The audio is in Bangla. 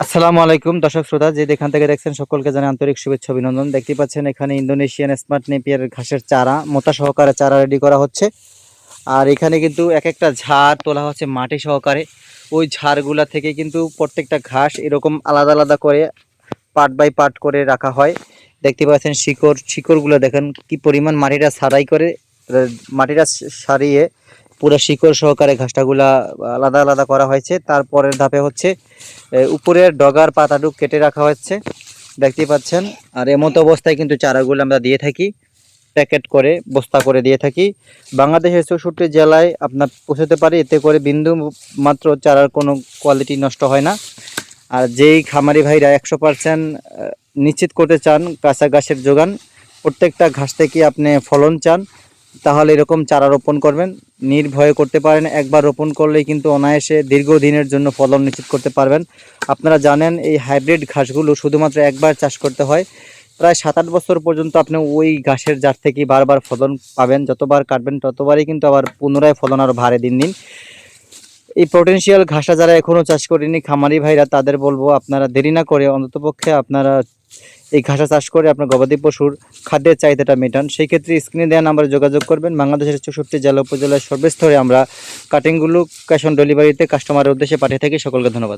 আসসালামু আলাইকুম দর্শক শ্রোতা, যে যেখান থেকে দেখছেন সকলকে জানাই আন্তরিক শুভেচ্ছা অভিনন্দন। দেখতে পাচ্ছেন এখানে ইন্দোনেশিয়ান স্মার্ট নেপিয়ার ঘাসের চারা, মোটা সহকারে চারা রেডি করা হচ্ছে। আর এখানে কিন্তু এক একটা ঝাড় তোলা হচ্ছে মাটি সহকারে। ওই ঝাড়গুলা থেকে কিন্তু প্রত্যেকটা ঘাস এরকম আলাদা আলাদা করে পার্ট বাই পার্ট করে রাখা হয়। দেখতে পাচ্ছেন শিকড়গুলো দেখেন কি পরিমাণ মাটিটা ছাড়াই করে, মাটিটা সারিয়ে পুরো শিকড় সহকারে ঘাসটাগুলা আলাদা আলাদা করা হয়েছে। তারপরের ধাপে হচ্ছে উপরের ডগার পাতাটুক কেটে রাখা হচ্ছে, দেখতে পাচ্ছেন। আর এমতো অবস্থায় কিন্তু চারাগুলো আমরা দিয়ে থাকি, প্যাকেট করে বস্তা করে দিয়ে থাকি। বাংলাদেশের 64 জেলায় আপনার পৌঁছতে পারে, এতে করে বিন্দু মাত্র চারার কোনো কোয়ালিটি নষ্ট হয় না। আর যেই খামারি ভাইরা 100% নিশ্চিত করতে চান কাঁচা ঘাসের যোগান, প্রত্যেকটা ঘাস থেকে আপনি ফলন চান, তাহলে এরকম চারা রোপণ করবেন, নির্ভয়ে করতে পারেন। একবার রোপণ করলেই কিন্তু অনায়াসে দীর্ঘদিনের জন্য ফলন নিশ্চিত করতে পারবেন। আপনারা জানেন এই হাইব্রিড ঘাসগুলো শুধুমাত্র একবার চাষ করতে হয়। প্রায় 7-8 বছর পর্যন্ত আপনি ওই ঘাসের জাত থেকে বারবার ফলন পাবেন, যতবার কাটবেন ততবারই কিন্তু আবার পুনরায় ফলন আরও ভারে দিন দিন। এই পটেনশিয়াল ঘাসটা যারা এখনও চাষ করেনি খামারি ভাইরা, তাদের বলবো আপনারা দেরি না করে অন্ততপক্ষে আপনারা এই ঘাসা চাষ করে আপনার গবাদি পশুর খাদ্যের চাহিদাটা মেটান। সেই ক্ষেত্রে স্ক্রিনে দেওয়া নাম্বারে যোগাযোগ করবেন। বাংলাদেশের 64 জেলা উপজেলার সর্বস্তরে আমরা কাটিংগুলো ক্যাশ অন ডেলিভারিতে কাস্টমারের উদ্দেশ্যে পাঠিয়ে থাকি। সকলকে ধন্যবাদ।